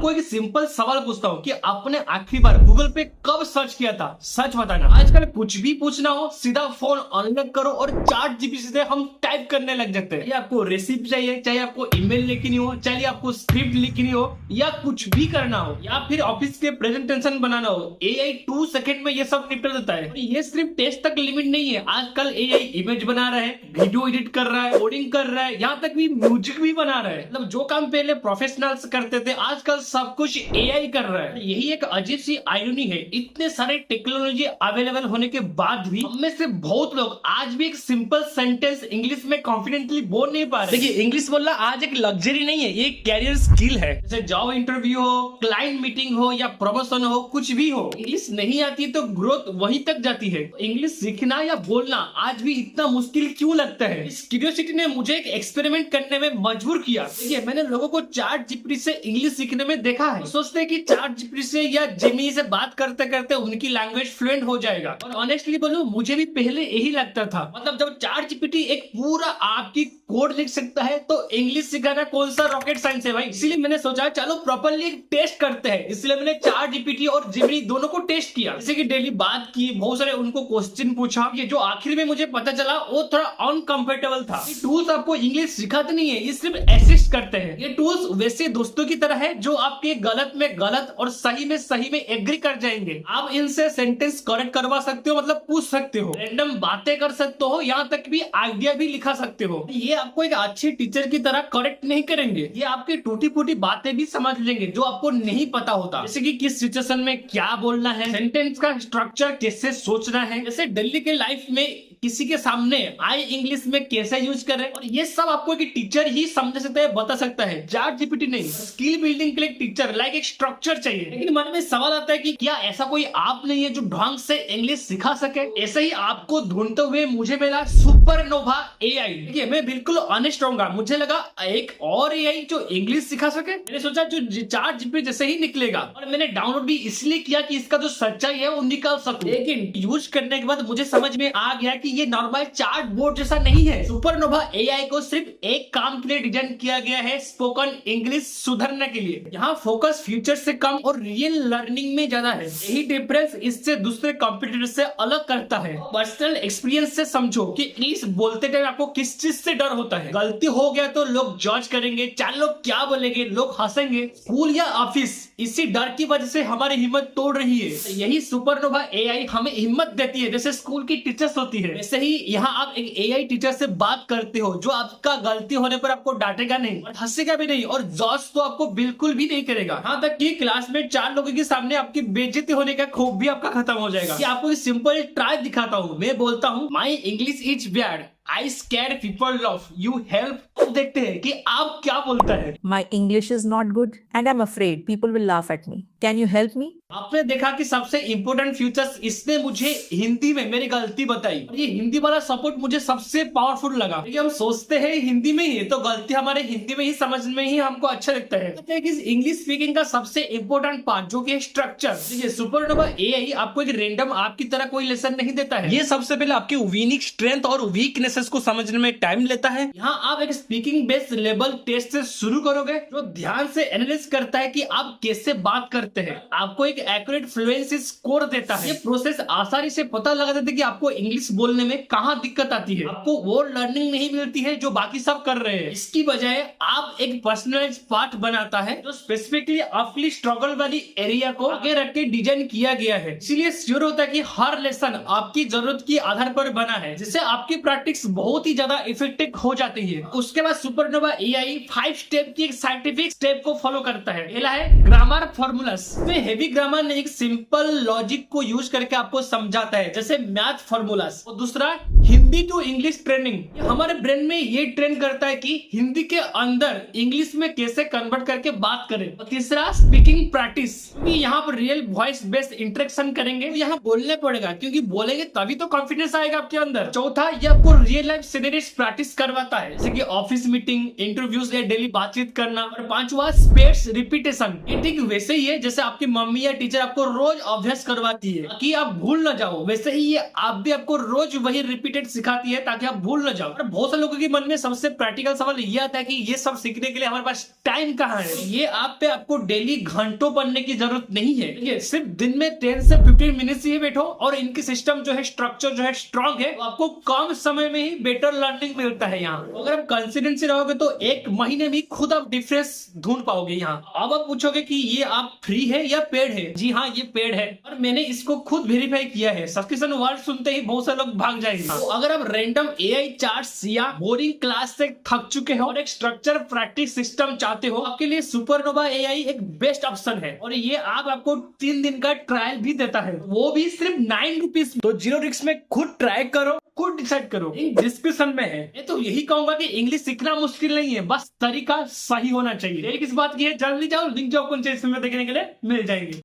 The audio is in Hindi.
आपको एक सिंपल सवाल पूछता हूँ कि आपने आखिरी बार गूगल पे कब सर्च किया था? सच बताना। आजकल कुछ भी पूछना हो सीधा फोन अनलॉक करो और चैट जीपीटी से हम टाइप करने लग जाते हैं। या आपको रेसिपी चाहिए, चाहे आपको ईमेल लिखनी हो, चाहे आपको स्क्रिप्ट लिखनी हो, या कुछ भी करना हो, या फिर ऑफिस के प्रेजेंटेशन बनाना हो, एआई 2 सेकंड में ये सब निपटा देता है। ये सिर्फ टेस्ट तक लिमिट नहीं है। आजकल एआई इमेज बना रहा है, वीडियो एडिट कर रहा है, कोडिंग कर रहा है, यहाँ तक भी म्यूजिक भी बना रहा है। मतलब जो काम पहले प्रोफेशनल्स करते थे आजकल सब कुछ एआई कर रहा है। यही एक अजीब सी आयरनी है। इतने सारे टेक्नोलॉजी अवेलेबल होने के बाद भी हम में से बहुत लोग आज भी एक सिंपल सेंटेंस इंग्लिश में कॉन्फिडेंटली बोल नहीं पा रहे। देखिए, इंग्लिश बोलना आज एक लग्जरी नहीं है, ये एक कैरियर स्किल है। जैसे जॉब इंटरव्यू हो, क्लाइंट मीटिंग हो, या प्रमोशन हो, कुछ भी हो, इंग्लिश नहीं आती तो ग्रोथ वहीं तक जाती है। इंग्लिश सीखना या बोलना आज भी इतना मुश्किल क्यों लगता है? इस क्यूरियोसिटी ने मुझे एक एक्सपेरिमेंट करने में मजबूर किया। देखिए, मैंने लोगों को चैट जीपीटी से इंग्लिश सीखने में देखा है। सोचते हैं कि चैट जीपीटी से या जेमिनी से बात करते करते उनकी लैंग्वेज फ्लुएंट हो जाएगा। और ऑनेस्टली बोलूं, मुझे भी पहले यही लगता था। मतलब जब चैट जीपीटी एक पूरा आपकी कोड लिख सकता है तो इंग्लिश सिखाना कौन सा रॉकेट साइंस है भाई। इसीलिए मैंने सोचा चलो प्रॉपर्ली एक टेस्ट करते हैं। इसलिए मैंने चैट जीपीटी और जेमिनी दोनों को टेस्ट किया। जैसे कि डेली बात की, बहुत सारे उनको क्वेश्चन पूछा। ये जो आखिर में मुझे पता चला वो थोड़ा अनकंफर्टेबल था। ये टूल्स आपको इंग्लिश सिखाते नहीं है, ये सिर्फ असिस्ट करते हैं। ये टूल्स वैसे दोस्तों की तरह है जो आपके गलत में गलत और सही में एग्री कर जाएंगे। आप इनसे सेंटेंस करेक्ट करवा सकते हो, मतलब पूछ सकते हो, रैंडम बातें कर सकते हो, यहाँ तक भी आइडिया भी लिखा सकते हो। ये आपको एक अच्छे टीचर की तरह करेक्ट नहीं करेंगे, ये आपकी टूटी फूटी बातें भी समझ लेंगे जो आपको नहीं पता होता। जैसे कि किस सिचुएशन में क्या बोलना है, सेंटेंस का स्ट्रक्चर कैसे सोचना है, जैसे डेली के लाइफ में किसी के सामने आई इंग्लिश में कैसे यूज करें, और ये सब आपको एक टीचर ही समझ सकता है, बता सकता है, चैट जीपीटी नहीं। स्किल बिल्डिंग के लिए टीचर लाइक एक स्ट्रक्चर चाहिए। लेकिन मन में सवाल आता है कि क्या ऐसा कोई आप नहीं है जो ढंग से इंग्लिश सिखा सके? ऐसे ही आपको ढूंढते हुए मुझे मिला सुपरनोवा एआई। देखिए, मैं बिल्कुल ऑनेस्ट रहूंगा, मुझे लगा एक और एआई जो इंग्लिश सिखा सके। मैंने सोचा जो चैट जीपीटी जैसे ही निकलेगा, और मैंने डाउनलोड भी इसलिए किया कि इसका जो सच्चाई है वो निकाल सकूं। लेकिन यूज करने के बाद मुझे समझ में आ गया कि ये नॉर्मल चैट बोर्ड जैसा नहीं है। सुपरनोवा एआई को सिर्फ एक काम के लिए डिजाइन किया गया है, स्पोकन इंग्लिश सुधरने के लिए। यहाँ फोकस फ्यूचर से कम और रियल लर्निंग में ज्यादा है। यही डिफरेंस इससे दूसरे कंप्यूटर से अलग करता है। पर्सनल एक्सपीरियंस से समझो कि इंग्लिश बोलते टाइम आपको किस चीज से डर होता है। गलती हो गया तो लोग जज करेंगे, चार लोग क्या बोलेंगे, लोग हंसेंगे। स्कूल या ऑफिस इसी डर की वजह से हमारी हिम्मत तोड़ रही है। यही सुपरनोवा एआई हमें हिम्मत देती है, जैसे स्कूल की टीचर्स होती है। वैसे ही यहाँ आप एक एआई टीचर से बात करते हो जो आपका गलती होने पर आपको डांटेगा नहीं और हंसेगा भी नहीं, और जज तो आपको बिल्कुल भी नहीं करेगा। यहाँ तक कि क्लास में 4 लोगों के सामने आपकी बेइज्जती होने का खौफ भी आपका खत्म हो जाएगा। आपको एक सिंपल ट्राई दिखाता हूँ। मैं बोलता हूँ my English is bad, I scared people love you help। अब देखते हैं कि आप क्या बोलता है। My English is not good and I'm afraid people will laugh at me. Can you help me? आपने देखा कि सबसे इंपोर्टेंट फीचर्स इसने मुझे हिंदी में मेरी गलती बताई, और ये हिंदी वाला सपोर्ट मुझे सबसे पावरफुल लगा। क्योंकि हम सोचते हैं हिंदी में ही तो गलती हमारे हिंदी में ही समझ में ही हमको अच्छा लगता है। इंग्लिश स्पीकिंग का सबसे इंपोर्टेंट पार्ट जो कि स्ट्रक्चर। देखिए, सुपरनोवा एआई आपको एक रैंडम आपकी तरह कोई लेसन नहीं देता है। ये सबसे पहले आपकी वीनिक स्ट्रेंथ और वीकनेसेस को समझने में टाइम लेता है। यहाँ आप एक स्पीकिंग बेस्ड लेवल टेस्ट से शुरू करोगे जो ध्यान से एनालिसिस करता है कि आप कैसे बात करते हैं, आपको एक एक्यूरेट फ्लुएंसी स्कोर देता है। ये प्रोसेस आसानी से पता लगा देता है कि आपको इंग्लिश बोलने में कहाँ दिक्कत आती है। आपको वो लर्निंग नहीं मिलती है जो बाकी सब कर रहे हैं। इसकी बजाय आप एक पर्सनलाइज्ड पार्ट बनाता है जो स्पेसिफिकली आपकी स्ट्रगल वाली एरिया को आगे रख के डिजाइन किया गया है। इसीलिए श्योर होता है कि हर लेसन आपकी जरूरत के आधार पर बना है, जिससे आपकी प्रैक्टिस बहुत ही ज्यादा इफेक्टिव हो जाती है। उसके बाद सुपरनोवा एआई 5 स्टेप की एक साइंटिफिक स्टेप को फॉलो करता है। पहला है ग्रामर फॉर्मूलास। इसमें हेवी ग्रामर ने एक सिंपल लॉजिक को यूज करके आपको समझाता है, जैसे मैथ फॉर्मूलास। और दूसरा हिंदी टू इंग्लिश ट्रेनिंग। हमारे ब्रेन में ये ट्रेन करता है कि हिंदी के अंदर इंग्लिश में कैसे कन्वर्ट करके बात करें। और तीसरा स्पीकिंग प्रैक्टिस, क्योंकि यहाँ पर रियल वॉइस बेस्ड इंटरेक्शन करेंगे, यहाँ बोलने पड़ेगा, क्योंकि बोलेंगे तभी तो कॉन्फिडेंस आएगा आपके अंदर। चौथा, ये आपको रियल लाइफ सिनेरियोस प्रैक्टिस करवाता है, जैसे कि ऑफिस मीटिंग, इंटरव्यूज या डेली बातचीत करना। और पांचवा स्पेस रिपीटेशन, ये ठीक वैसे ही है जैसे आपकी मम्मी या टीचर आपको रोज अभ्यास करवाती है ताकि आप भूल न जाओ, वैसे ही ये आप भी आपको रोज वही रिपीटेड सिखाती है ताकि आप भूल न जाओ। और बहुत से लोगों के मन में सबसे प्रैक्टिकल सवाल ये आता है कि ये सब सीखने के लिए हमारे पास टाइम कहाँ है। ये आप पे आपको डेली घंटों पढ़ने की जरूरत नहीं है, देखिए सिर्फ दिन में 10 से 15 मिनट ही बैठो और इनकी सिस्टम जो है, स्ट्रक्चर जो है स्ट्रॉन्ग है, तो आपको कम समय में ही बेटर लर्निंग मिलता है यहाँ। अगर आप कंसिस्टेंसी रहोगे तो एक महीने में खुद आप डिफरेंस ढूंढ पाओगे यहाँ। अब आप पूछोगे कि ये आप फ्री है या पेड है। जी हाँ, ये पेड है और मैंने इसको खुद वेरीफाई किया है। सब्सक्रिप्शन वर्ड सुनते ही बहुत से लोग भाग जाएंगे। तो अगर आप रैंडम एआई चार्ट्स या बोरिंग क्लास से थक चुके हो और एक स्ट्रक्चर प्रैक्टिस सिस्टम चाहते हो, आपके लिए सुपरनोवा एआई एक बेस्ट ऑप्शन है। और ये आपको 3 दिन का ट्रायल भी देता है, वो भी सिर्फ 9 रुपीज। तो 0 रिस्क में खुद ट्राई करो, खुद डिसाइड करो, डिस्क्रिप्शन में है। ये तो यही कहूंगा कि इंग्लिश सीखना मुश्किल नहीं है, बस तरीका सही होना चाहिए। एक इस बात की है, जल्दी जाओ, लिंक जो आपको देखने के लिए मिल जाएंगे।